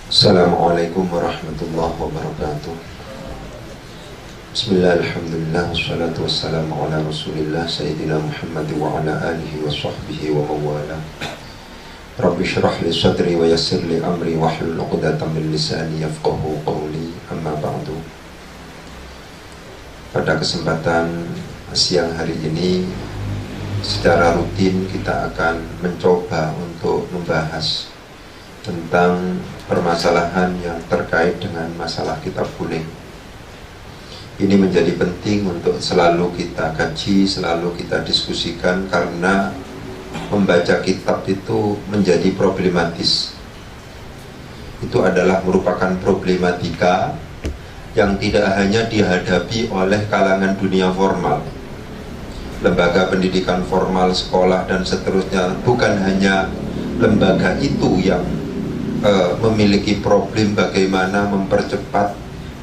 Assalamualaikum warahmatullahi wabarakatuh. Bismillah, alhamdulillah, wassalatu wassalamu ala rasulillah Sayyidina Muhammad wa ala alihi wa sahbihi wa mawala. Rabbi syrah li sadri wa yassir li amri wahlul 'uqdatam min lisani yafqahu qawli, amma ba'du. Pada kesempatan siang hari ini, secara rutin kita akan mencoba untuk membahas tentang permasalahan yang terkait dengan masalah kitab kuning. Ini menjadi penting untuk selalu kita kaji, selalu kita diskusikan, karena membaca kitab itu menjadi problematis. Itu adalah merupakan problematika yang tidak hanya dihadapi oleh kalangan dunia formal, lembaga pendidikan formal, sekolah dan seterusnya. Bukan hanya lembaga itu yang memiliki problem bagaimana mempercepat,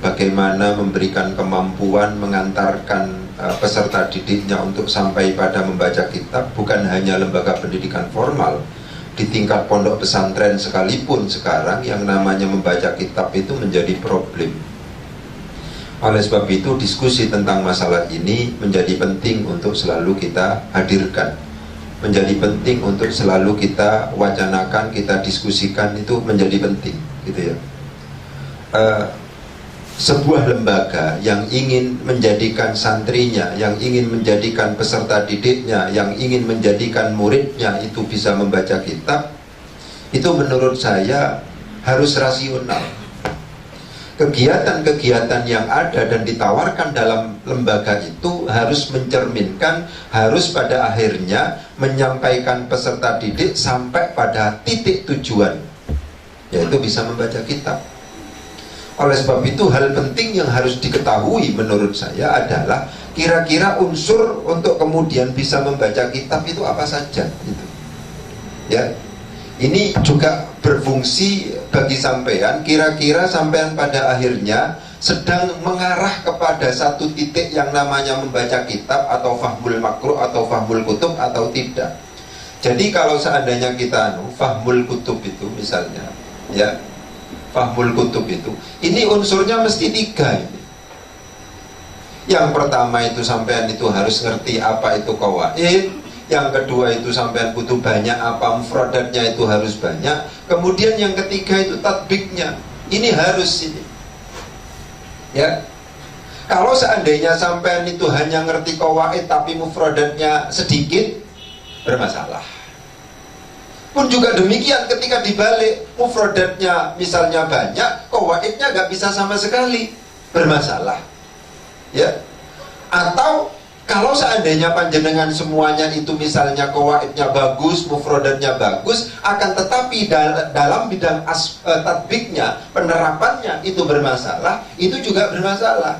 bagaimana memberikan kemampuan mengantarkan peserta didiknya untuk sampai pada membaca kitab. Bukan hanya lembaga pendidikan formal, di tingkat pondok pesantren sekalipun sekarang yang namanya membaca kitab itu menjadi problem. Oleh sebab itu, diskusi tentang masalah ini menjadi penting untuk selalu kita hadirkan, menjadi penting untuk selalu kita wacanakan, kita diskusikan. Itu menjadi penting, gitu ya. Sebuah lembaga yang ingin menjadikan santrinya, yang ingin menjadikan peserta didiknya, yang ingin menjadikan muridnya itu bisa membaca kitab, itu menurut saya harus rasional. Kegiatan-kegiatan yang ada dan ditawarkan dalam lembaga itu harus mencerminkan, harus pada akhirnya menyampaikan peserta didik sampai pada titik tujuan, yaitu bisa membaca kitab. Oleh sebab itu, hal penting yang harus diketahui menurut saya adalah kira-kira unsur untuk kemudian bisa membaca kitab itu apa saja, gitu. Ya, ini juga berfungsi bagi sampean. Kira-kira sampean pada akhirnya sedang mengarah kepada satu titik yang namanya membaca kitab, atau fahmul makruh, atau fahmul kutub, atau tidak. Jadi kalau seandainya kita fahmul kutub itu misalnya, ya, fahmul kutub itu, ini unsurnya mesti 3 ini. Yang pertama itu sampean itu harus ngerti apa itu qawaid. Yang kedua itu sampean butuh banyak apa, mufradatnya itu harus banyak. Kemudian yang ketiga itu tatbiknya. Ini harus ini. Ya. Kalau seandainya sampean itu hanya ngerti qawaid tapi mufradatnya sedikit, bermasalah. Pun juga demikian ketika dibalik, mufradatnya misalnya banyak, qawaidnya nggak bisa sama sekali, bermasalah. Ya. Atau kalau seandainya panjenengan semuanya itu misalnya qawaidnya bagus, mufradatnya bagus, akan tetapi dalam bidang tatbiknya, penerapannya itu bermasalah, itu juga bermasalah.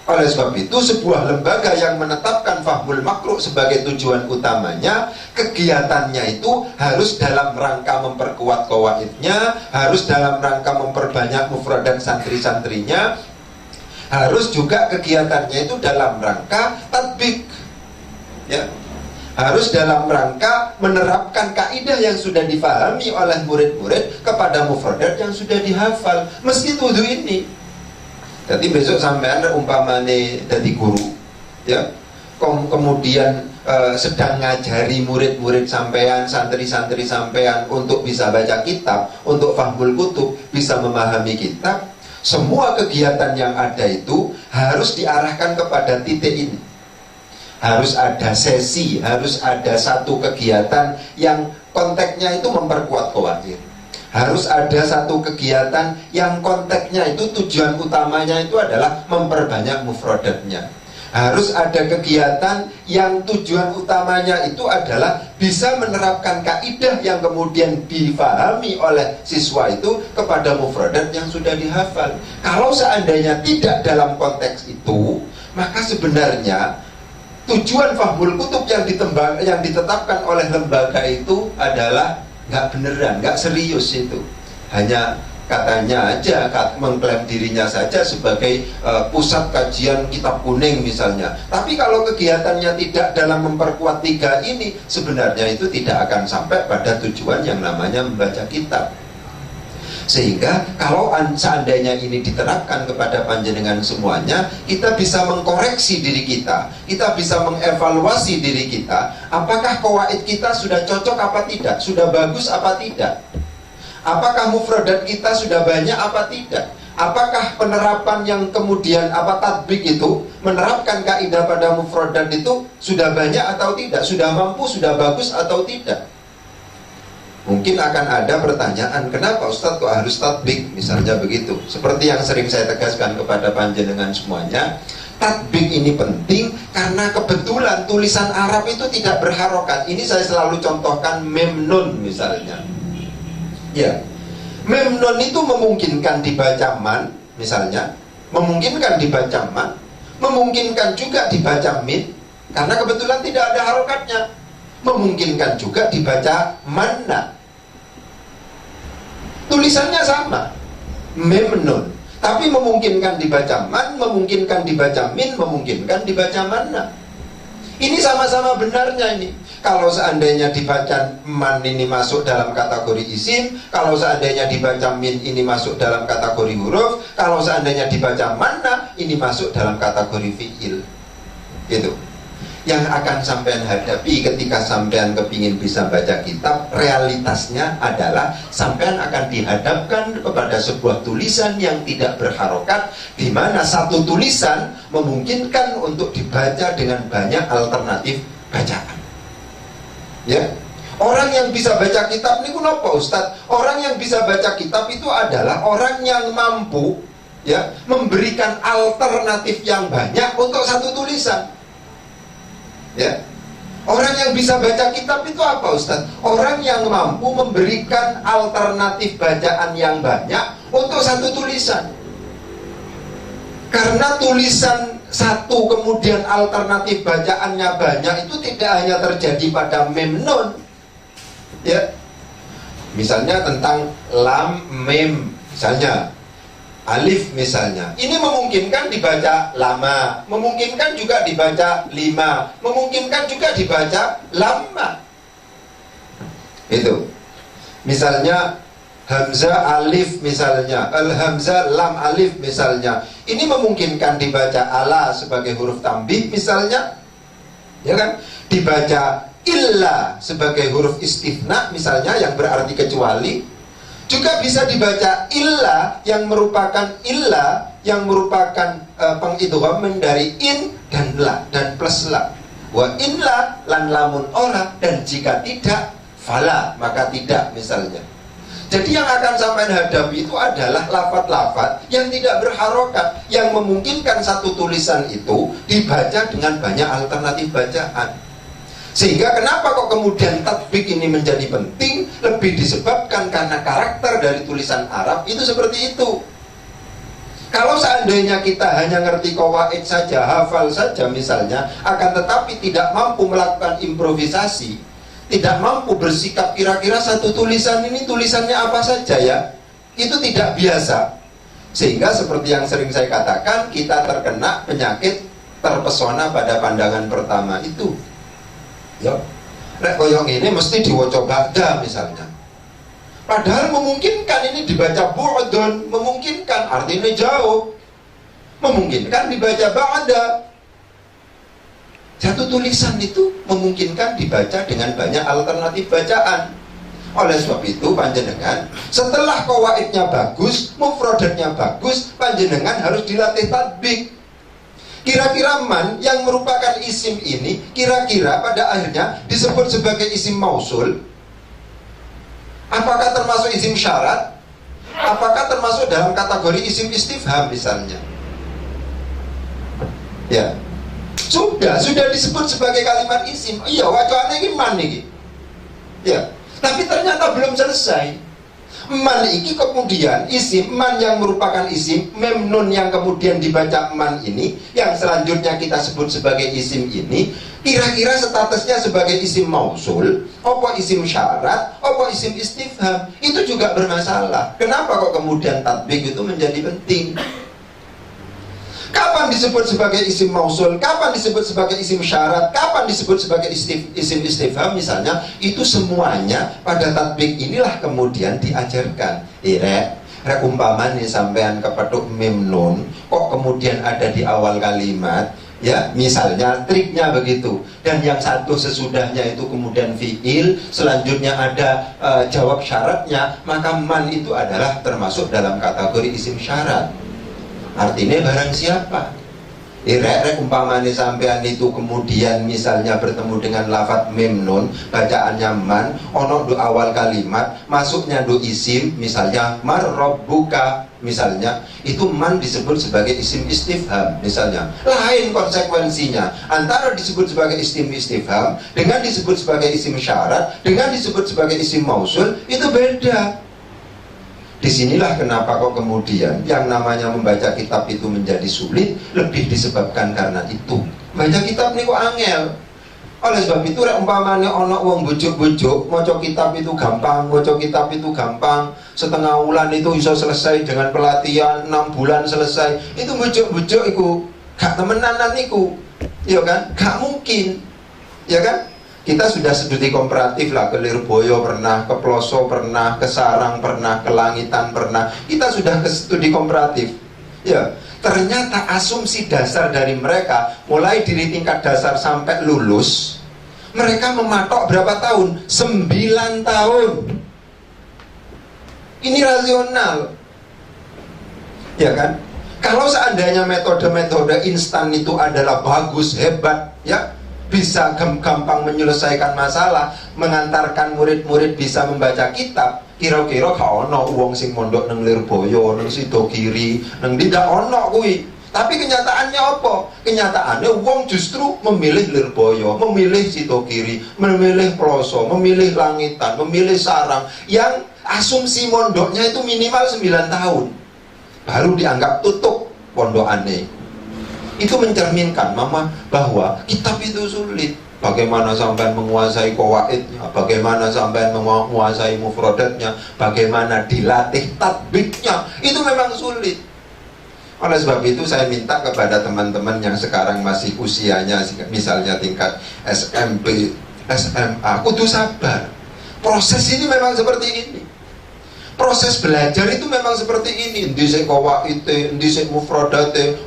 Oleh sebab itu, sebuah lembaga yang menetapkan fahmul makruh sebagai tujuan utamanya, kegiatannya itu harus dalam rangka memperkuat qawaidnya, harus dalam rangka memperbanyak mufradat santri-santrinya, harus juga kegiatannya itu dalam rangka tatbik, ya, harus dalam rangka menerapkan kaidah yang sudah difahami oleh murid-murid kepada mufradat yang sudah dihafal. Mesti tuduh ini. Jadi besok sampean umpamane jadi guru, ya, kemudian sedang ngajari murid-murid sampean, santri-santri sampean untuk bisa baca kitab, untuk fahmul kutub, bisa memahami kitab. Semua kegiatan yang ada itu harus diarahkan kepada titik ini. Harus ada sesi, harus ada satu kegiatan yang konteksnya itu memperkuat qawaid. Harus ada satu kegiatan yang konteksnya itu tujuan utamanya itu adalah memperbanyak mufradatnya. Harus ada kegiatan yang tujuan utamanya itu adalah bisa menerapkan kaidah yang kemudian difahami oleh siswa itu kepada mufradat yang sudah dihafal. Kalau seandainya tidak dalam konteks itu, maka sebenarnya tujuan fahmul kutub yang ditetapkan oleh lembaga itu adalah nggak beneran, nggak serius itu. Hanya katanya aja, mengklaim dirinya saja sebagai pusat kajian kitab kuning misalnya. Tapi kalau kegiatannya tidak dalam memperkuat 3 ini, sebenarnya itu tidak akan sampai pada tujuan yang namanya membaca kitab. Sehingga kalau seandainya ini diterapkan kepada panjenengan semuanya, kita bisa mengkoreksi diri kita, kita bisa mengevaluasi diri kita, apakah qawaid kita sudah cocok apa tidak, sudah bagus apa tidak, apakah mufradat kita sudah banyak apa tidak, apakah penerapan yang kemudian tatbik itu menerapkan kaidah pada mufradat itu sudah banyak atau tidak, sudah mampu, sudah bagus atau tidak. Mungkin akan ada pertanyaan, kenapa Ustadz kok harus tatbik, misalnya begitu. Seperti yang sering saya tegaskan kepada panjenengan semuanya, tatbik ini penting karena kebetulan tulisan Arab itu tidak berharokat. Ini saya selalu contohkan mem nun misalnya. Ya, mem nun itu memungkinkan dibaca man, misalnya, memungkinkan dibaca man, memungkinkan juga dibaca min, karena kebetulan tidak ada harokatnya. Memungkinkan juga dibaca manna. Tulisannya sama, mem nun, tapi memungkinkan dibaca man, memungkinkan dibaca min, memungkinkan dibaca manna. Ini sama-sama benarnya ini. Kalau seandainya dibaca man ini masuk dalam kategori isim, kalau seandainya dibaca min ini masuk dalam kategori huruf, kalau seandainya dibaca manna ini masuk dalam kategori fi'il. Gitu. Yang akan sampean hadapi ketika sampean kepingin bisa baca kitab, realitasnya adalah sampean akan dihadapkan kepada sebuah tulisan yang tidak berharokat, di mana satu tulisan memungkinkan untuk dibaca dengan banyak alternatif bacaan. Ya, orang yang bisa baca kitab ini kenapa Ustadz? Orang yang bisa baca kitab itu adalah orang yang mampu ya memberikan alternatif yang banyak untuk satu tulisan. Ya, orang yang bisa baca kitab itu apa Ustadz? Orang yang mampu memberikan alternatif bacaan yang banyak untuk satu tulisan. Karena tulisan satu kemudian alternatif bacaannya banyak itu tidak hanya terjadi pada mem nun. Ya, misalnya tentang lam mem, misalnya alif misalnya, ini memungkinkan dibaca lama, memungkinkan juga dibaca lima, memungkinkan juga dibaca lama. Itu misalnya hamzah alif misalnya, al-hamzah lam alif misalnya, ini memungkinkan dibaca ala sebagai huruf tambih misalnya, ya kan, dibaca illa sebagai huruf istifna misalnya yang berarti kecuali. Juga bisa dibaca illa yang merupakan pengidghaman dari in dan la dan plus la. Wa in la lan lamun ora, dan jika tidak fala maka tidak misalnya. Jadi yang akan sampai hadapi itu adalah lafaz-lafaz yang tidak berharokat, yang memungkinkan satu tulisan itu dibaca dengan banyak alternatif bacaan. Sehingga kenapa kok kemudian tatbik ini menjadi penting? Lebih disebabkan karena karakter dari tulisan Arab itu seperti itu. Kalau seandainya kita hanya ngerti qawaid saja, hafal saja misalnya, akan tetapi tidak mampu melakukan improvisasi, tidak mampu bersikap kira-kira satu tulisan ini tulisannya apa saja ya, itu tidak biasa. Sehingga seperti yang sering saya katakan, kita terkena penyakit terpesona pada pandangan pertama itu. Ya, nek koyong ini mesti diwaca ba'da misalnya. Padahal memungkinkan ini dibaca bu'dun, memungkinkan artinya jauh, memungkinkan dibaca ba'da. Satu tulisan itu memungkinkan dibaca dengan banyak alternatif bacaan. Oleh sebab itu panjenengan setelah qawaidnya bagus, mufradatnya bagus, panjenengan harus dilatih tatbik. Kira-kira man yang merupakan isim ini kira-kira pada akhirnya disebut sebagai isim mausul. Apakah termasuk isim syarat? Apakah termasuk dalam kategori isim istifham misalnya? Ya, sudah disebut sebagai kalimat isim. Iya, wacana ini man ini. Ya, tapi ternyata belum selesai. Man iki kemudian isim, man yang merupakan isim, mem nun yang kemudian dibaca man ini, yang selanjutnya kita sebut sebagai isim ini, kira-kira statusnya sebagai isim mausul, apa isim syarat, apa isim istifham, itu juga bermasalah. Kenapa kok kemudian tatbik itu menjadi penting? Kapan disebut sebagai isim mausul, kapan disebut sebagai isim syarat, kapan disebut sebagai isim istifham misalnya, itu semuanya pada tatbik inilah kemudian diajarkan. Rek umpamane sampean kepethuk mim nun, kok kemudian ada di awal kalimat, ya misalnya triknya begitu, dan yang satu sesudahnya itu kemudian fiil, selanjutnya ada jawab syaratnya, maka man itu adalah termasuk dalam kategori isim syarat. Artinya barang siapa? Rek umpamane sampean itu kemudian misalnya bertemu dengan lafadz mim nun, bacaannya man, ono do awal kalimat, masuknya do isim, misalnya mar rabbuka, misalnya itu man disebut sebagai isim istifham, misalnya. Lain konsekuensinya antara disebut sebagai isim istifham dengan disebut sebagai isim syarat dengan disebut sebagai isim mausul, itu beda. Disinilah kenapa kok kemudian yang namanya membaca kitab itu menjadi sulit, lebih disebabkan karena itu. Baca kitab ini kok angel. Oleh sebab itu umpamanya ono wong bujuk-bujuk maca kitab itu gampang, maca kitab itu gampang, setengah bulan itu bisa selesai dengan pelatihan, 6 bulan selesai. Itu bujuk-bujuk itu gak temenanan iku. Ya kan? Gak mungkin. Ya kan? Kita sudah studi komparatif lah, ke Lirboyo pernah, ke Ploso pernah, ke Sarang pernah, ke Langitan pernah. Kita sudah ke studi komparatif. Ya, ternyata asumsi dasar dari mereka, mulai dari tingkat dasar sampai lulus, mereka mematok berapa tahun? 9 tahun. Ini rasional. Ya kan? Kalau seandainya metode-metode instan itu adalah bagus, hebat, ya, bisa gampang menyelesaikan masalah, mengantarkan murid-murid bisa membaca kitab, kira-kira gak ono wong sing mondok nang Lirboyo, nang Sidogiri, nang tidak ono kuwi. Tapi kenyataannya apa? Kenyataannya wong justru memilih Lirboyo, memilih Sidogiri, memilih Ploso, memilih Langitan, memilih Sarang, yang asumsi mondoknya itu minimal 9 tahun baru dianggap tutup pondokane. Itu mencerminkan mama bahwa kitab itu sulit. Bagaimana sampai menguasai qawaidnya, bagaimana sampai menguasai mufradatnya, bagaimana dilatih tatbiknya, itu memang sulit. Oleh sebab itu saya minta kepada teman-teman yang sekarang masih usianya misalnya tingkat SMP, SMA, kudu sabar. Proses ini memang seperti ini. Proses belajar itu memang seperti ini. Ndisik qawaite, ndisik mufradate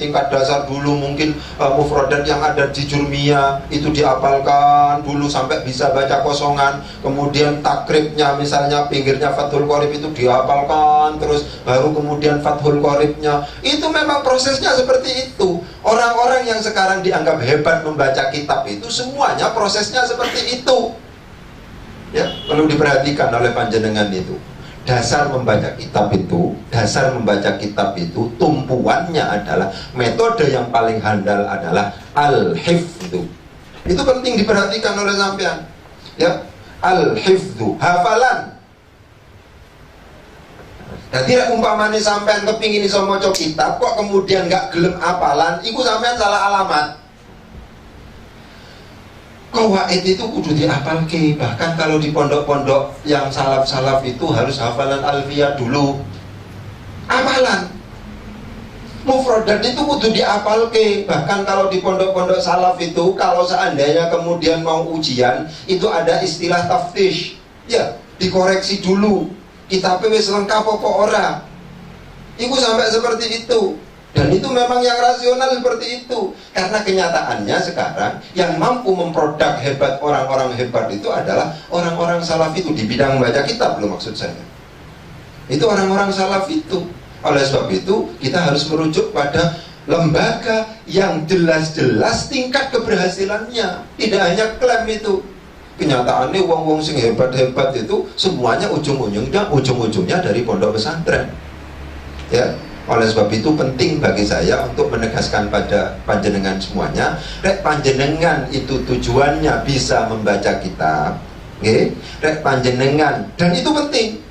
tingkat dasar dulu, mungkin mufradat yang ada di Jurmiyah itu diapalkan dulu sampai bisa baca kosongan. Kemudian takribnya misalnya pinggirnya Fathul Qorib itu dihafalkan terus, baru kemudian Fathul Qoribnya. Itu memang prosesnya seperti itu. Orang-orang yang sekarang dianggap hebat membaca kitab itu semuanya prosesnya seperti itu. Ya, perlu diperhatikan oleh panjenengan itu. Dasar membaca kitab itu tumpuannya adalah metode yang paling handal adalah al-hifdzu. Itu penting diperhatikan oleh sampean. Ya, al-hifdzu, hafalan. Jadi umpamane sampean kepingin iso maca kitab kok kemudian gak gelem hafalan, iku sampean salah alamat. Qawaid itu kudu dihafalke. Bahkan kalau di pondok-pondok yang salaf-salaf itu harus hafalan alfiyah dulu. Hafalan mufradat itu kudu dihafalke. Bahkan kalau di pondok-pondok salaf itu, kalau seandainya kemudian mau ujian, itu ada istilah taftish. Ya, dikoreksi dulu. Kitabnya wis lengkap apa ora. Itu sampai seperti itu. Dan itu memang yang rasional seperti itu. Karena kenyataannya sekarang yang mampu memproduk hebat, orang-orang hebat itu adalah orang-orang salaf itu di bidang baca kitab loh, maksud saya. Itu orang-orang salaf itu. Oleh sebab itu kita harus merujuk pada lembaga yang jelas-jelas tingkat keberhasilannya. Tidak hanya klaim itu. Kenyataannya wong-wong sing hebat-hebat itu semuanya ujung-ujungnya dari pondok pesantren. Ya. Oleh sebab itu penting bagi saya untuk menegaskan pada panjenengan semuanya, rek panjenengan itu tujuannya bisa membaca kitab, rek panjenengan, dan itu penting.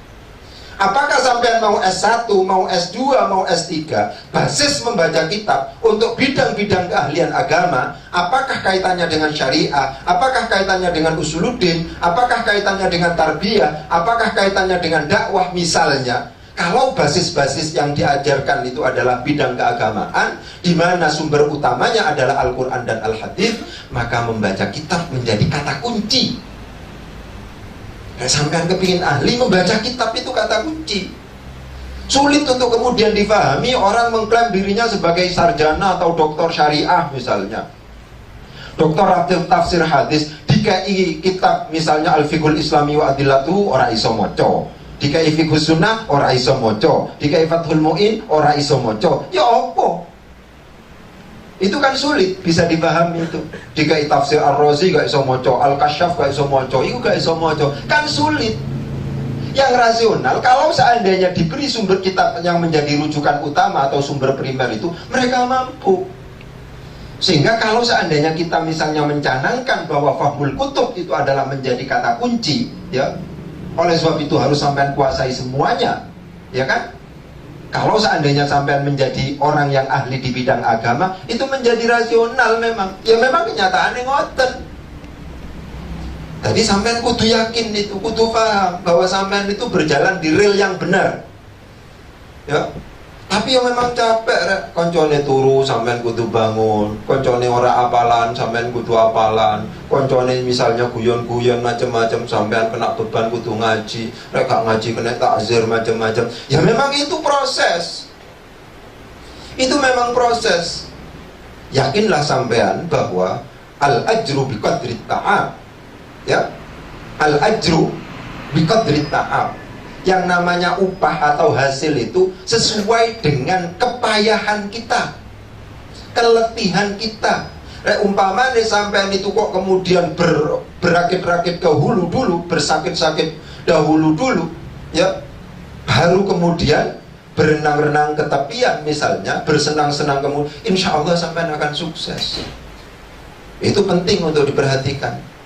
Apakah sampean mau S1, mau S2, mau S3, basis membaca kitab untuk bidang-bidang keahlian agama, apakah kaitannya dengan syariah, apakah kaitannya dengan usuluddin, apakah kaitannya dengan tarbiyah, apakah kaitannya dengan dakwah misalnya. Kalau basis-basis yang diajarkan itu adalah bidang keagamaan, di mana sumber utamanya adalah Al-Quran dan Al-Hadis, maka membaca kitab menjadi kata kunci. Sampean kepingin ahli, membaca kitab itu kata kunci. Sulit untuk kemudian difahami orang mengklaim dirinya sebagai sarjana atau doktor syariah misalnya, doktor tafsir hadis, dikai kitab misalnya Al-Fiqhul Islami wa Adillatu ora iso moco, dikai Fiqhus Sunnah ora iso moco, dikai Fathul Mu'in ora iso moco. Ya opo? Itu kan sulit bisa dipahami itu. Dikai tafsir Ar-Razi gak iso moco, Al-Kasyaf gak iso moco, itu gak iso moco. Kan sulit. Yang rasional, kalau seandainya diberi sumber kitab yang menjadi rujukan utama atau sumber primer itu, mereka mampu. Sehingga kalau seandainya kita misalnya mencanangkan bahwa fahmul kutub itu adalah menjadi kata kunci, ya, oleh sebab itu harus sampean kuasai semuanya, ya kan? Kalau seandainya sampean menjadi orang yang ahli di bidang agama, itu menjadi rasional memang. Ya memang kenyataannya ngoten. Jadi sampean kudu yakin itu, kudu paham bahwa sampean itu berjalan di rel yang benar. Ya. Tapi yang memang capek rek, koncone turu sampean kudu bangun, koncone ora apalan sampean kudu apalan, koncone misalnya guyon-guyon macam-macam sampean kena beban kudu ngaji, rek gak ngaji kena takzir macam-macam. Ya memang itu proses. Itu memang proses. Yakinlah sampean bahwa al-ajru biqadri ta'ab. Ya, al-ajru biqadri ta'ab. Yang namanya upah atau hasil itu sesuai dengan kepayahan kita, keletihan kita. Umpamanya sampean itu kok kemudian berakit-rakit ke hulu dulu, bersakit-sakit dahulu dulu, ya, baru kemudian berenang-renang ke tepian misalnya, bersenang-senang kemudian, insya Allah sampean akan sukses. Itu penting untuk diperhatikan.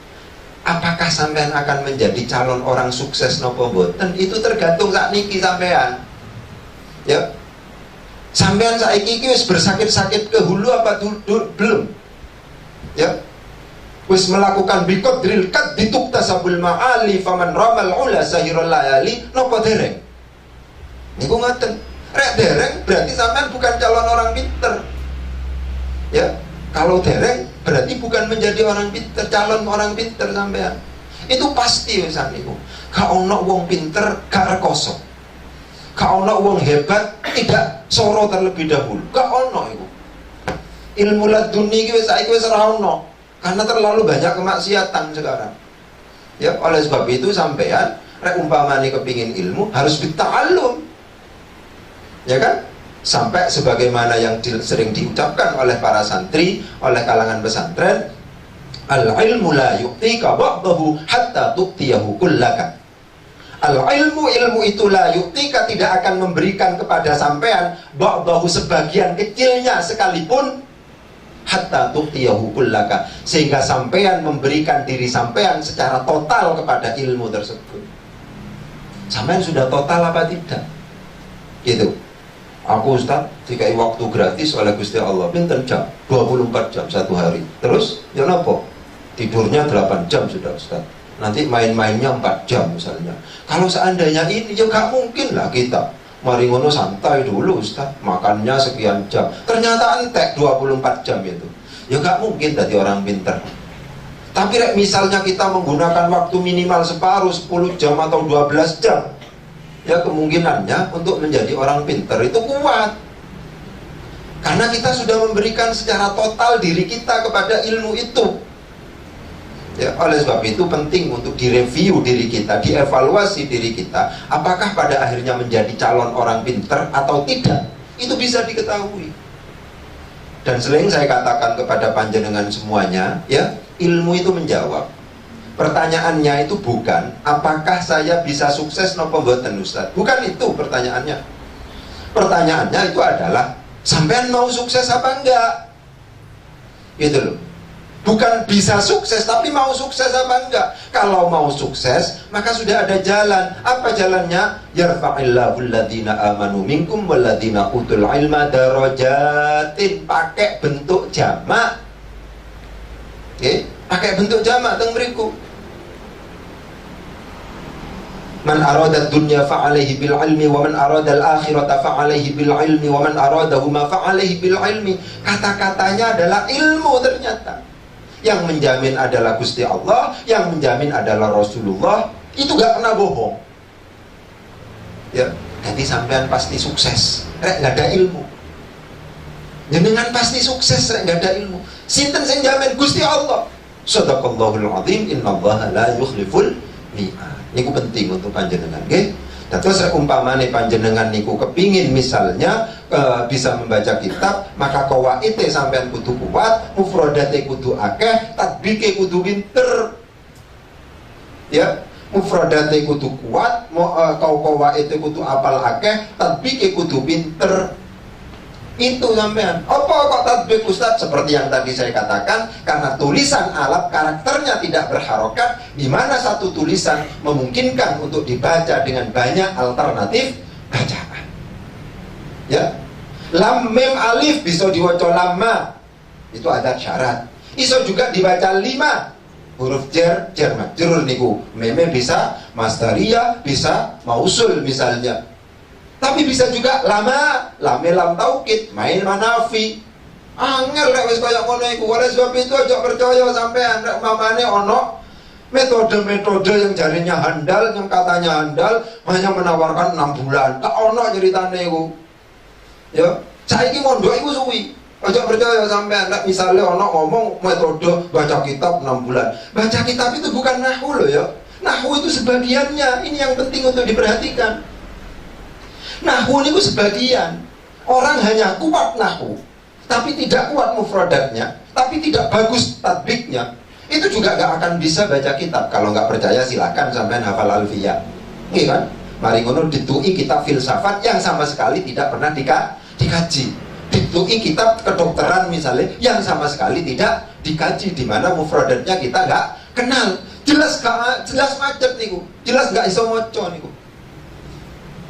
Apakah sampean akan menjadi calon orang sukses nopo mboten? Itu tergantung sakniki sampean. Ya. Sampean saiki iki wis bersakit-sakit ke hulu apa belum? Ya. Wis melakukan biqadril kad dituktasabul ma'ali faman ramal ula sahirul layali nopo dereng? Niku ngoten. Rek dereng berarti sampean bukan calon orang pinter. Ya. Kalau dereng berarti bukan menjadi orang pinter, calon orang pinter sampean. Itu pasti wisan niku. Gak ono wong pinter gak rekoso. Gak ono wong hebat tidak soro terlebih dahulu. Gak ono iku. Ilmu laduni iki wis saiki wis ora ono karena terlalu banyak kemaksiatan sekarang. Ya, oleh sebab itu sampean rek umpamane kepingin ilmu harus bita'allum. Ya kan? Sampai sebagaimana yang sering diucapkan oleh para santri, oleh kalangan pesantren, al-ilmu la yu'tika ba'dahu hatta tu'tiyahu kullaka. Al-ilmu itu la yu'tika tidak akan memberikan kepada sampean ba'dahu sebagian kecilnya sekalipun hatta tu'tiyahu kullaka, sehingga sampean memberikan diri sampean secara total kepada ilmu tersebut. Sampean sudah total apa tidak? Gitu. Aku Ustaz, dikai waktu gratis oleh Gusti Allah, pinten jam? 24 jam satu hari. Terus, ya nopo? Tidurnya 8 jam sudah Ustaz. Nanti main-mainnya 4 jam misalnya. Kalau seandainya ini, ya gak mungkin lah kita. Mari ngono santai dulu Ustaz, makannya sekian jam. Ternyata entek 24 jam itu. Ya gak mungkin tadi orang pinter. Tapi misalnya kita menggunakan waktu minimal separuh, 10 jam atau 12 jam, ya kemungkinannya untuk menjadi orang pinter itu kuat. Karena kita sudah memberikan secara total diri kita kepada ilmu itu. Ya, oleh sebab itu penting untuk direview diri kita, dievaluasi diri kita, apakah pada akhirnya menjadi calon orang pinter atau tidak. Itu bisa diketahui. Dan sering saya katakan kepada panjenengan semuanya, ya, ilmu itu menjawab. Pertanyaannya itu bukan apakah saya bisa sukses nopo mboten Ustaz. Bukan itu pertanyaannya. Pertanyaannya itu adalah sampean mau sukses apa enggak? Gitu loh. Bukan bisa sukses tapi mau sukses apa enggak. Kalau mau sukses maka sudah ada jalan. Apa jalannya? Yarfa'illahu alladhina amanu minkum walladhina utul ilma darajatin. Pakai bentuk jamak. Oke, pakai bentuk jamak teng mriku. Man arada dunya fa'alaihi bil ilmi wa man arada al-akhirata fa'alaihi bil ilmi wa man aradahuma fa'alaihi bil ilmi. Kata-katanya adalah ilmu ternyata. Yang menjamin adalah Gusti Allah, yang menjamin adalah Rasulullah. Itu gak pernah bohong. Ya, jadi sampean pasti sukses. Rek gak ada ilmu. Jenengan pasti sukses rek gak ada ilmu. Sinten sing jamin? Gusti Allah. Shadaqallahul azim, innallaha la yukhliful mi'ad. Niku penting untuk panjenengan, nggih. Terus umpamane panjenengan niku kepingin misalnya bisa membaca kitab, maka qawaite sampean kudu kuat, mufradate kudu akeh, tatbike kudu pinter. Ya, mufradate kudu kuat, qawaite kudu apal akeh, tatbike kudu pinter. Itu sampean. Apa kok tatbik Ustaz? Seperti yang tadi saya katakan, karena tulisan Arab karakternya tidak berharokat, di mana satu tulisan memungkinkan untuk dibaca dengan banyak alternatif bacaan. Ya, lam mim alif bisa diwaca lama, itu ada syarat. Iso juga dibaca 5 huruf jar majrur niku. Meme bisa masdariyah, bisa mausul misalnya. Tapi bisa juga lama, lame lam taukid, main manafi. Angel rek wis kaya ngono iku. Oleh sebab itu aja percaya sampean rek mamane ono metode-metode yang jarinya handal, yang katanya handal, hanya menawarkan 6 bulan. Tak ono ceritane iku. Ya, saiki mondok iku suwi. Aja percaya sampean rek misale ono ngomong metode baca kitab 6 bulan. Baca kitab itu bukan nahwu loh ya. Nahwu itu sebagiannya, ini yang penting untuk diperhatikan. Nahwu itu sebagian. Orang hanya kuat nahwu, tapi tidak kuat mufradatnya, tapi tidak bagus tatbiknya. Itu juga gak akan bisa baca kitab. Kalau gak percaya silakan sampean hafal alfiyah. Iya kan? Mari ngono ditui kitab filsafat yang sama sekali tidak pernah dikaji. Ditui kitab kedokteran misalnya yang sama sekali tidak dikaji, di mana mufradatnya kita gak kenal. Jelas macet niku. Jelas gak iso maca niku.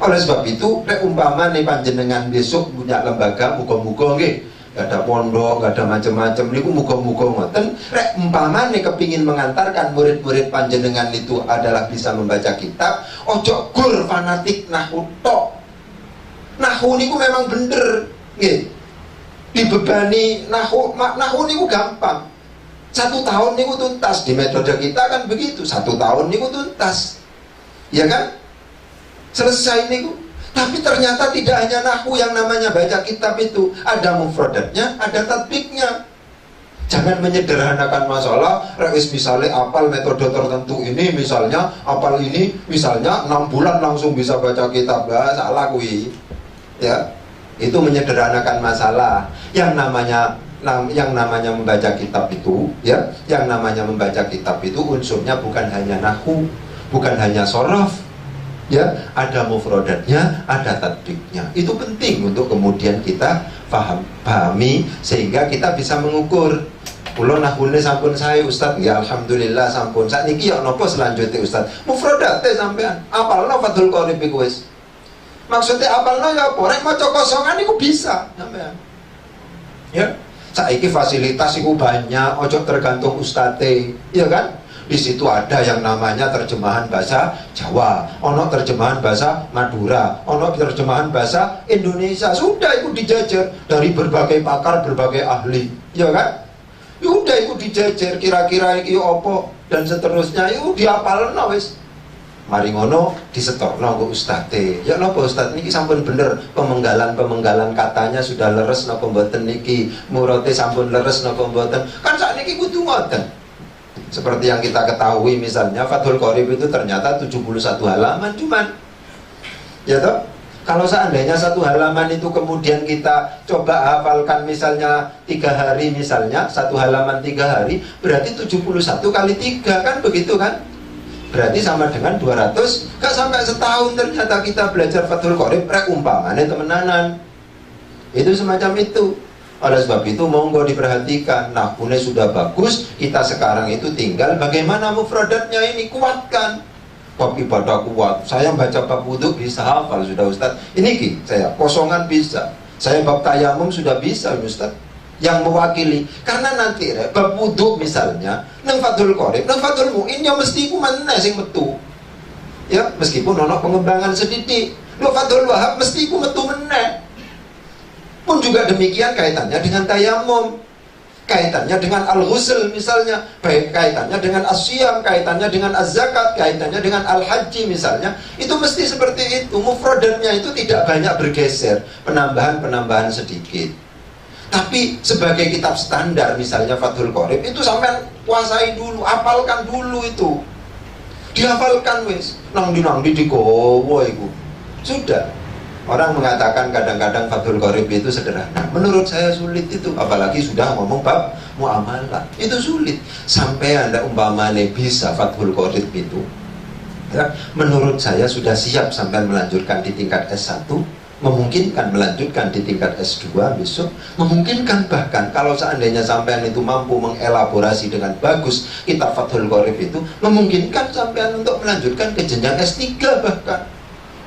Oleh sebab itu, rek umpamane panjenengan besok punya lembaga, muga-muga nggih, gak ada pondok, gak ada macam-macam niku, muga-muga ngoten. Rek umpamane kepingin mengantarkan murid-murid panjenengan itu adalah bisa membaca kitab, ojo gur fanatik nahwu tok. Nahwu niku memang bener, nggih. Dibebani nahwu niku gampang. 1 tahun niku tuntas. Di metode kita kan begitu, 1 tahun niku tuntas. Ya kan? Selesai niku. Tapi ternyata tidak hanya nahwu yang namanya baca kitab itu, ada mufradatnya, ada tatbiknya. Jangan menyederhanakan masalah. Reis misalnya apal metode tertentu ini, misalnya apal ini, misalnya 6 bulan langsung bisa baca kitab. Salah kuwi. Ya, itu menyederhanakan masalah. Yang namanya membaca kitab itu, ya, yang namanya membaca kitab itu unsurnya bukan hanya nahwu, bukan hanya shorof. Ya, ada mufradatnya, ada tatbiknya. Itu penting untuk kemudian kita pahami sehingga kita bisa mengukur. Kula nahwune sampun sae Ustaz, ya alhamdulillah sampun. Sakniki ya napa selanjutnya Ustaz? Mufradate sampean. Apalno Fathul Qorib iku wis. Maksudnya apalno ya apa? Rek maca kosongan iku bisa sampean. Ya, saiki fasilitas iku banyak, ojo tergantung ustate, ya kan? Di situ ada yang namanya terjemahan bahasa Jawa, ono terjemahan bahasa Madura, ono terjemahan bahasa Indonesia. Sudah itu dijajar dari berbagai pakar, berbagai ahli, ya kan? Sudah itu dijajar kira-kira iki opo dan seterusnya. Itu diapalno wis. Mari ngono disetorno ke ustate. Ya napa Ustaz niki sampun bener pemenggalan katanya sudah leres napa mboten niki? Murate sampun leres napa mboten? Kan sakniki kudu ngoten. Seperti yang kita ketahui misalnya Fathul Qorib itu ternyata 71 halaman cuman. Ya toh? Kalau seandainya 1 halaman itu kemudian kita coba hafalkan misalnya 3 hari misalnya, 1 halaman 3 hari, berarti 71 kali 3 kan begitu kan? Berarti sama dengan 200, gak sampai setahun ternyata kita belajar Fathul Qorib, rek umpamane temenanan. Itu semacam itu. Oleh sebab itu monggo diperhatikan, nahwune sudah bagus, kita sekarang itu tinggal bagaimana mufradatnya ini kuatkan. Bab ibadah kuat, saya baca bab wudu bisa hafal sudah Ustaz. Ini ki saya kosongan bisa. Saya bab tayamum sudah bisa Ustaz. Yang mewakili, karena nanti bab wudu misalnya, nang Fathul Qorib, nang Fathul Mu'in yang mesti ku meneh sing metu. Ya, meskipun ono pengembangan sedikit. Lho Fathul Wahab mesti ku metu meneh. Pun juga demikian kaitannya dengan tayamum, kaitannya dengan al-ghusl misalnya, baik kaitannya dengan as-siyam, kaitannya dengan az-zakat, kaitannya dengan al-haji misalnya. Itu mesti seperti itu. Mufradatnya itu tidak banyak bergeser, penambahan-penambahan sedikit. Tapi sebagai kitab standar misalnya Fathul Qorib itu sampai kuasai dulu, hafalkan dulu itu. Dihafalkan wis, nang di digowo iku. Sudah. Orang mengatakan kadang-kadang Fathul Qorib itu sederhana. Menurut saya sulit itu, apalagi sudah ngomong bab muamalah. Itu sulit. Sampai Anda umpamanya bisa Fathul Qorib itu, ya, menurut saya sudah siap sampai melanjutkan di tingkat S1, memungkinkan melanjutkan di tingkat S2 besok, memungkinkan bahkan kalau seandainya sampean itu mampu mengelaborasi dengan bagus kitab Fathul Qorib itu, memungkinkan sampean untuk melanjutkan ke jenjang S3 bahkan.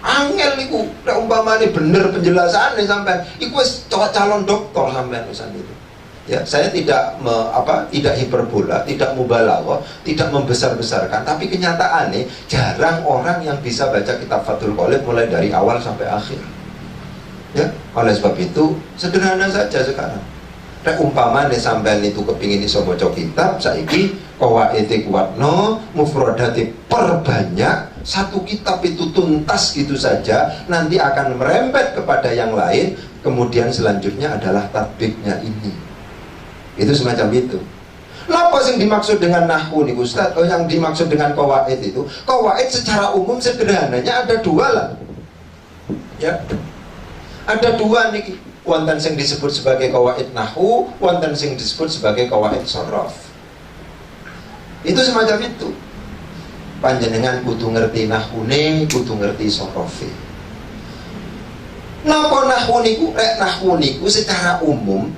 Angel niku, nek umpamane bener penjelasannya sampean, iku wis calon doktor sampean urusan itu. Ya, saya tidak tidak hiperbola, tidak mubalaghah, tidak membesar-besarkan, tapi kenyataannya jarang orang yang bisa baca kitab Fathul Qorib mulai dari awal sampai akhir. Ya, oleh sebab itu sederhana saja sekarang. Nek umpamane sampean itu kepingin iso maca kitab, saiki qawaide kuatno, mufradati perbanyak, satu kitab itu tuntas gitu saja, nanti akan merembet kepada yang lain, kemudian selanjutnya adalah tatbiknya ini. Itu semacam itu. Apa yang dimaksud dengan nahwu nih Ustaz? Oh, yang dimaksud dengan qawaid itu, qawaid secara umum sederhananya ada dua lah. Ya. Ada dua nih, wonten sing disebut sebagai qawaid nahwu, wonten sing disebut sebagai qawaid sharaf. Itu semacam itu. Panjenengan kudu ngerti nahwune, kudu ngerti sorofe. Napa nahwu niku secara umum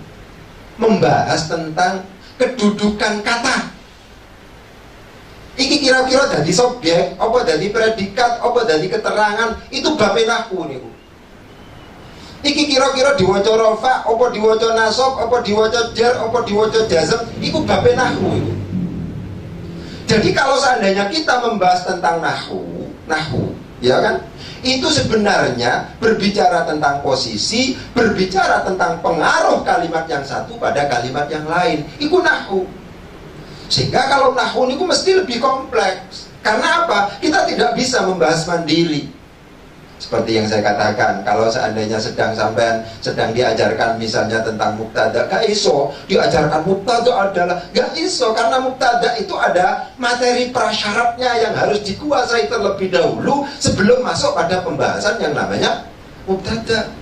membahas tentang kedudukan kata. Iki kira-kira dadi subjek, apa dadi predikat, apa dadi keterangan, itu babe nahwu niku. Iki kira-kira diwaca rafa, apa diwaca nasab, apa diwaca jar, apa diwaca jazm, iku babe nahwu iku. Jadi kalau seandainya kita membahas tentang nahwu, ya kan? Itu sebenarnya berbicara tentang posisi, berbicara tentang pengaruh kalimat yang satu pada kalimat yang lain. Itu nahwu. Sehingga kalau nahwu itu mesti lebih kompleks. Karena apa? Kita tidak bisa membahas mandiri. Seperti yang saya katakan, kalau seandainya sedang diajarkan misalnya tentang mubtada, gak iso diajarkan mubtada adalah, gak iso, karena mubtada itu ada materi prasyaratnya yang harus dikuasai terlebih dahulu sebelum masuk pada pembahasan yang namanya mubtada.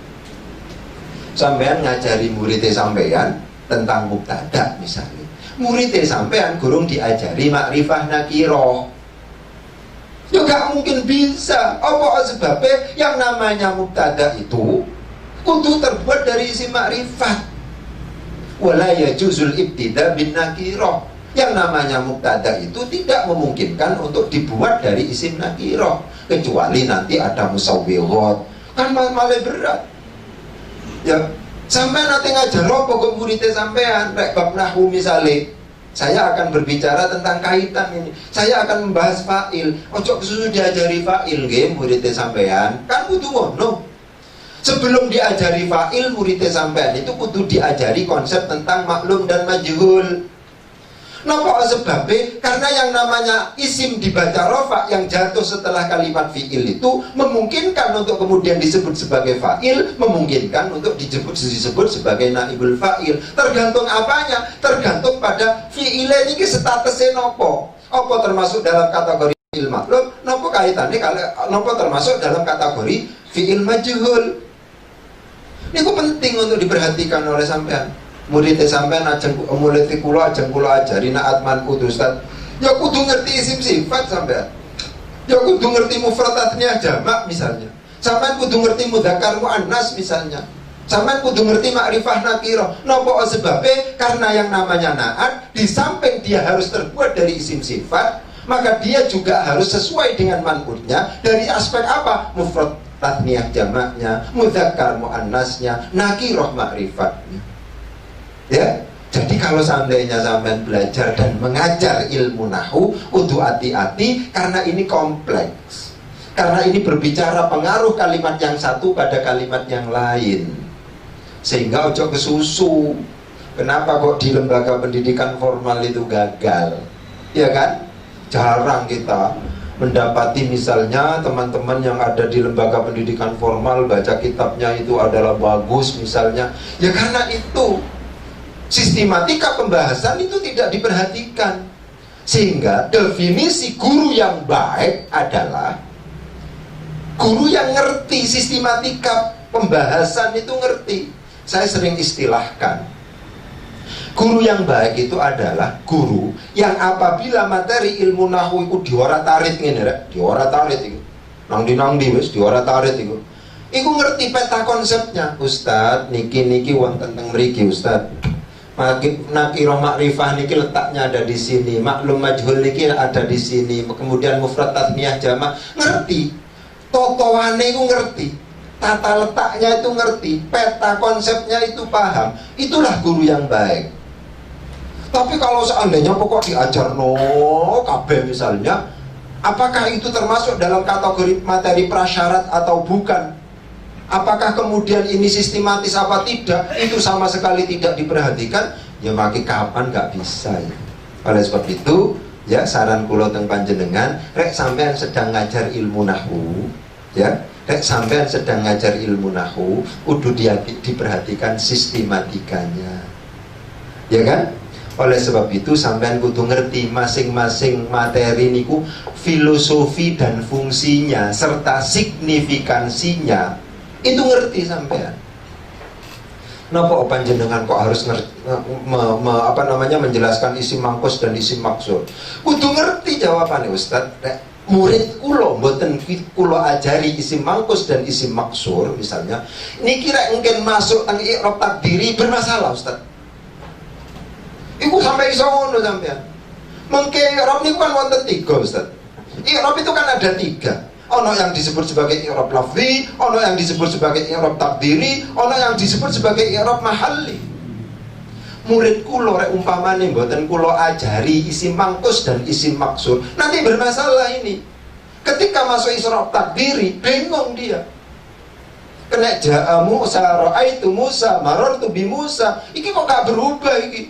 Sampean ngajari muridnya sampean tentang mubtada misalnya, muridnya sampean gurung diajari makrifah nakiroh. Ya gak mungkin bisa. Apa sebabnya? Yang namanya mubtada itu kudu terbuat dari isim makrifat. Wala yajuzul ibtida bin nakirah. Yang namanya mubtada itu tidak memungkinkan untuk dibuat dari isim nakirah, kecuali nanti ada musawwighat. Kan malah berat. Ya, sampean nanti ngajar apa kok muridnya sampean rek bab nahwu misale. Saya akan berbicara tentang kaitan ini. Saya akan membahas fa'il. Ojo kesusu diajari fa'il nggih muridnya sampean. Kan kudu ngono. Sebelum diajari fa'il muridnya sampean itu kudu diajari konsep tentang maklum dan majhul. Napa sebabnya? Karena yang namanya isim dibaca rafa yang jatuh setelah kalimat fi'il itu memungkinkan untuk kemudian disebut sebagai fa'il, memungkinkan untuk disebut sebagai naibul fa'il. Tergantung apanya? Tergantung pada fi'ilnya ini statusnya nopo. Apa termasuk dalam kategori fi'il maklum? Nopo kaitannya kalau nopo termasuk dalam kategori fi'il majhul. Ini penting untuk diperhatikan oleh sampean. Muridnya sampean ajeng murid kula ajeng kula ajari naatman kudu Ustaz. Ya kudu ngerti isim sifat sampean. Ya kudu ngerti mufradatnya jamak misalnya. Sampean kudu ngerti mudzakkar muannas misalnya. Sampean kudu ngerti makrifah nakirah. Napa sebabnya? Karena yang namanya naat di samping dia harus terbuat dari isim sifat, maka dia juga harus sesuai dengan man'utnya dari aspek apa? Mufrad tatniyah jamaknya, mudzakkar muannasnya, nakirah makrifatnya. Ya, jadi kalau seandainya sampean belajar dan mengajar ilmu nahwu, kudu hati-hati karena ini kompleks. Karena ini berbicara pengaruh kalimat yang satu pada kalimat yang lain. Sehingga ojo kesusu. Kenapa kok di lembaga pendidikan formal itu gagal? Ya kan? Jarang kita mendapati misalnya teman-teman yang ada di lembaga pendidikan formal baca kitabnya itu adalah bagus misalnya. Ya karena itu sistematika pembahasan itu tidak diperhatikan. Sehingga definisi guru yang baik adalah guru yang ngerti sistematika pembahasan itu ngerti. Saya sering istilahkan, guru yang baik itu adalah guru yang apabila materi ilmu nahwu itu diora-tarit ngene rek, diora-tarit itu. Nang di wis diora-tarit itu. Iku ngerti peta konsepnya. Ustaz, niki wonten teng mriki Ustaz. Nakirah makrifah niki letaknya ada di sini, maklum majhul niki ada di sini, kemudian mufrad tasniyah jamak ngerti. Totoane itu ngerti, tata letaknya itu ngerti, peta konsepnya itu paham. Itulah guru yang baik. Tapi kalau seandainya pokok diajar kabeh misalnya, apakah itu termasuk dalam kategori materi prasyarat atau bukan? Apakah kemudian ini sistematis apa tidak? Itu sama sekali tidak diperhatikan. Ya makin kapan nggak bisa ya. Oleh sebab itu, ya saran kula teng panjenengan, rek sampean sedang ngajar ilmu nahwu, ya, rek sampean sedang ngajar ilmu nahwu, kudu diperhatikan sistematikanya. Ya kan? Oleh sebab itu sampean kudu ngerti masing-masing materi niku filosofi dan fungsinya serta signifikansinya. Itu ngerti sampean. Napa panjenengan kok harus menjelaskan isim mangkus dan isim maksud? Kudu ngerti jawabannya Ustaz. Murid kulo mboten kulo ajari isim mangkus dan isim maksur misalnya. Niki rek mungkin masuk teng i'rab takdiri bermasalah Ustaz. Iku sampai iso ngono sampean. Mengke i'rab niku kan wonten 3 Ustaz. I'rab itu kan ada 3. Ono yang disebut sebagai i'rab lafzi, ono yang disebut sebagai i'rab takdiri, ono yang disebut sebagai i'rab mahalli. Murid kulo rek umpamane mboten kulo ajari isim mangkus dan isim maksur, nanti bermasalah ini. Ketika masuk i'rab takdiri, bingung dia. Kena ja'a Musa, ra'aitu Musa, marartu bi Musa. Iki kok gak berubah iki?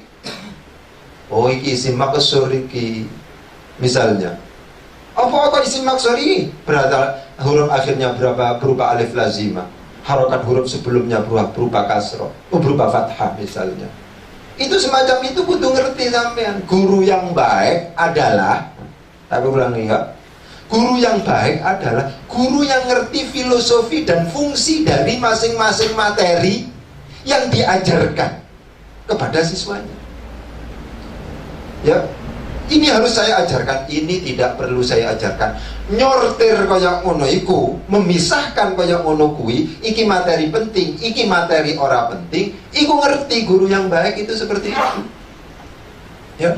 Oh, iki isim maksur iki. Misalnya apa isim maksur ini? Berarti huruf akhirnya berupa alif lazimah. Harokat huruf sebelumnya berupa kasroh, berupa fathah misalnya. Itu semacam itu kudu ngerti sampean. Guru yang baik adalah, aku ulangi ya, guru yang baik adalah guru yang ngerti filosofi dan fungsi dari masing-masing materi yang diajarkan kepada siswanya. Ya. Ini harus saya ajarkan, ini tidak perlu saya ajarkan. Nyortir kaya ngono iku, memisahkan kaya ngono kuwi, iki materi penting, iki materi ora penting, iku ngerti guru yang baik itu seperti itu. Ya.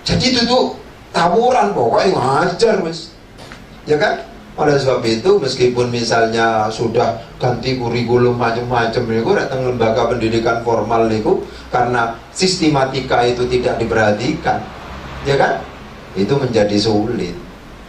Jadi itu tuh tawuran pokoknya ngajar wis. Ya kan? Oleh sebab itu meskipun misalnya sudah ganti kurikulum macam-macam niku datang lembaga pendidikan formal niku karena sistematika itu tidak diperhatikan. Ya kan? Itu menjadi sulit.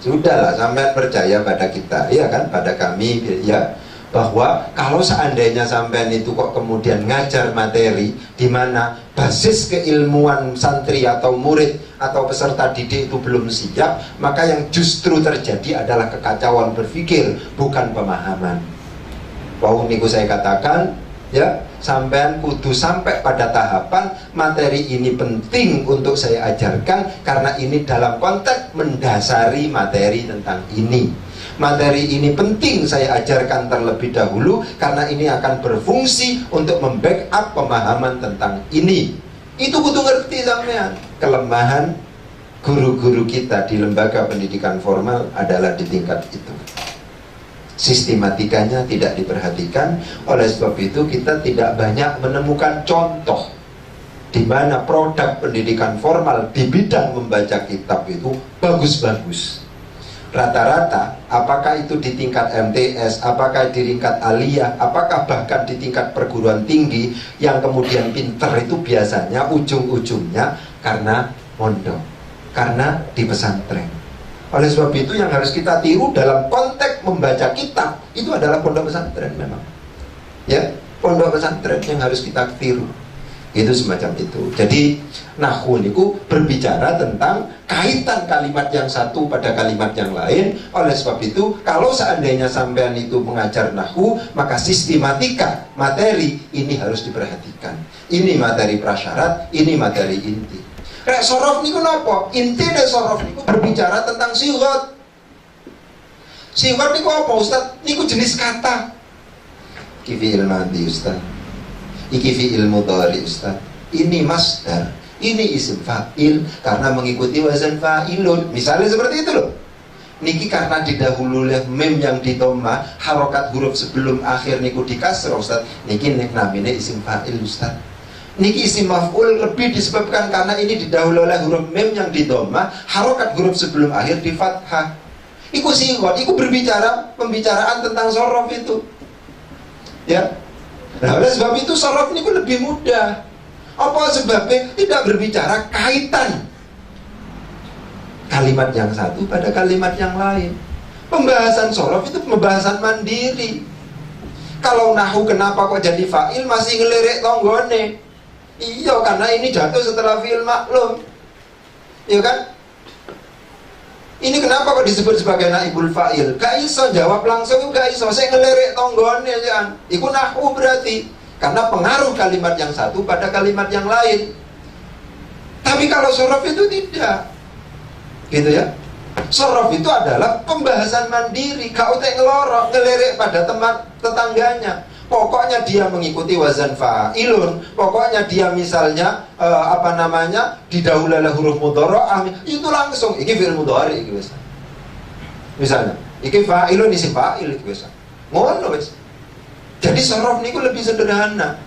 Sudahlah, sampean percaya pada kita, ya kan? Pada kami, ya, bahwa kalau seandainya sampean itu kok kemudian ngajar materi di mana basis keilmuan santri atau murid atau peserta didik itu belum siap, maka yang justru terjadi adalah kekacauan berpikir, bukan pemahaman. Wau niku saya katakan, ya, sampean kudu sampai pada tahapan materi ini penting untuk saya ajarkan karena ini dalam konteks mendasari materi tentang ini. Materi ini penting saya ajarkan terlebih dahulu karena ini akan berfungsi untuk membackup pemahaman tentang ini. Itu kudu ngerti sampean. Kelemahan guru-guru kita di lembaga pendidikan formal adalah di tingkat itu. Sistematikanya tidak diperhatikan. Oleh sebab itu kita tidak banyak menemukan contoh di mana produk pendidikan formal di bidang membaca kitab itu bagus-bagus. Rata-rata, apakah itu di tingkat MTS, apakah di tingkat aliyah, apakah bahkan di tingkat perguruan tinggi, yang kemudian pinter itu biasanya ujung-ujungnya karena mondok, karena di pesantren. Oleh sebab itu yang harus kita tiru dalam konteks membaca kitab itu adalah pondok pesantren memang. Ya, pondok pesantren yang harus kita tiru. Itu semacam itu. Jadi nahwu niku berbicara tentang kaitan kalimat yang satu pada kalimat yang lain. Oleh sebab itu, kalau seandainya sampean itu mengajar nahwu, maka sistematika materi ini harus diperhatikan. Ini materi prasyarat, ini materi inti. Rek sorof niku napa? Inti dari sorof niku berbicara tentang sigot. Sigot niku apa, Ustaz? Niku jenis kata. Iki fi'il madhi, Ustaz. Iki fi'il mudhari, Ustaz. Ini masdar. Ini isim fa'il karena mengikuti wazan fa'ilun. Misalnya seperti itu loh. Niki karena didahului oleh mem yang ditoma, harokat huruf sebelum akhir niku dikasrah, Ustaz. Niki namanya isim fa'il, Ustaz. Niki isim maf'ul lebih disebabkan karena ini didahului oleh huruf mem yang ditoma, harokat huruf sebelum akhir di fathah. Iku sigot, iku pembicaraan tentang sorof itu. Ya. Nah, oleh sebab itu sorof niku lebih mudah. Apa sebabnya? Tidak berbicara kaitan kalimat yang satu pada kalimat yang lain. Pembahasan sorof itu pembahasan mandiri. Kalau nahu kenapa kok jadi fa'il masih ngelirik tonggone? Iya, karena ini jatuh setelah fi'il maklum. Iya kan? Ini kenapa kok disebut sebagai naibul fa'il? Gak iso jawab langsung, gak iso. Saya ngelirik tonggone ya. Iku nahu berarti karena pengaruh kalimat yang satu pada kalimat yang lain. Tapi kalau sorof itu tidak. Gitu ya. Sorof itu adalah pembahasan mandiri. Gak usah ngelorok, ngelirik pada teman tetangganya. Pokoknya dia mengikuti wazan fa'ilun. Pokoknya dia misalnya didahului oleh huruf mudhari'ah, itu langsung iki fi'il mudhari iki wis. Misalnya, iki fa'ilun isim fa'il iki wis. Ngono wis. Jadi sorof niku lebih sederhana.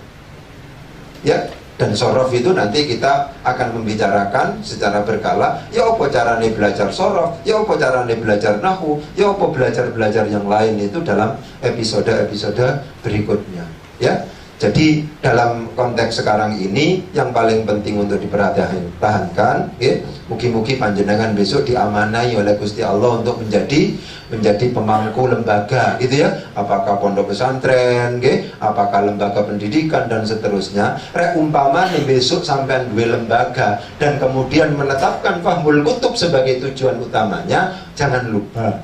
Ya, dan sorof itu nanti kita akan membicarakan secara berkala. Ya apa caranya belajar sorof, ya apa caranya belajar nahwu, ya apa belajar yang lain itu dalam episode-episode berikutnya. Ya, jadi dalam konteks sekarang ini yang paling penting untuk dipertahankan, ya, mugi-mugi panjenengan besok diamanai oleh Gusti Allah untuk menjadi pemangku lembaga, gitu ya. Apakah pondok pesantren, apakah lembaga pendidikan dan seterusnya. Rek umpama nih besok sampean dua lembaga dan kemudian menetapkan fahmul kutub sebagai tujuan utamanya, jangan lupa,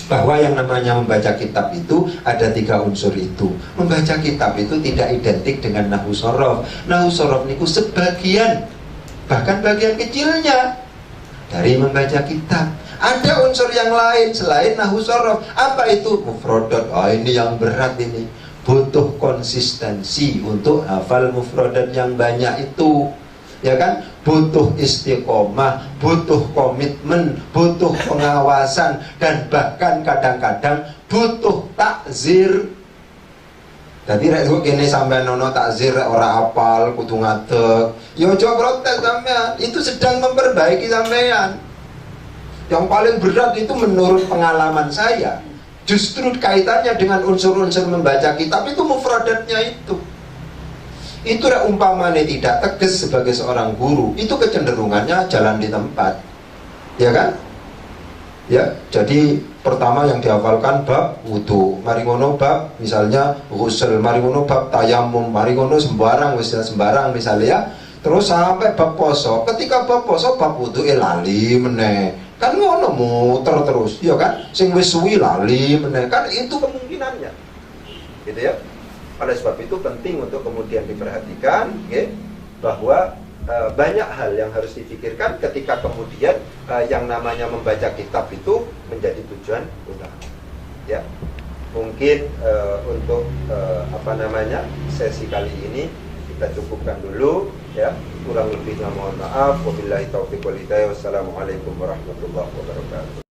bahwa yang namanya membaca kitab itu ada 3 unsur itu. Membaca kitab itu tidak identik dengan nahwu sorof. Nahwu sorof niku sebagian, bahkan bagian kecilnya dari membaca kitab. Ada unsur yang lain selain nahwu sorof. Apa itu? Mufrodat. Ini yang berat ini. Butuh konsistensi untuk hafal mufrodat yang banyak itu. Ya kan? Butuh istiqomah, butuh komitmen, butuh pengawasan, dan bahkan kadang-kadang butuh takzir. Jadi rek kene sampean ono takzir ora apal kudu ngadeg. Ya aja protes sampean, itu sedang memperbaiki sampean. Yang paling berat itu menurut pengalaman saya, justru kaitannya dengan unsur-unsur membaca kitab itu mufradatnya itu. Itu umpamanya tidak tegas sebagai seorang guru, itu kecenderungannya jalan di tempat, ya kan? Ya, jadi pertama yang dihafalkan bab wudu, mari ngono bab misalnya ghusl, mari ngono bab tayamum, mari ngono sembarang misalnya ya. Terus sampai bab poso, ketika bab poso bab wudu lali meneh. Kan ngono muter terus, ya kan? Sing wis suwi lali meneh, kan itu kemungkinannya. Gitu ya. Oleh sebab itu penting untuk kemudian diperhatikan, bahwa banyak hal yang harus dipikirkan ketika kemudian yang namanya membaca kitab itu menjadi tujuan utama. Ya, mungkin untuk sesi kali ini kita cukupkan dulu, ya. Kurang lebihnya mohon maaf. Wabillahi taufiq wal hidayah. Wassalamualaikum warahmatullahi wabarakatuh.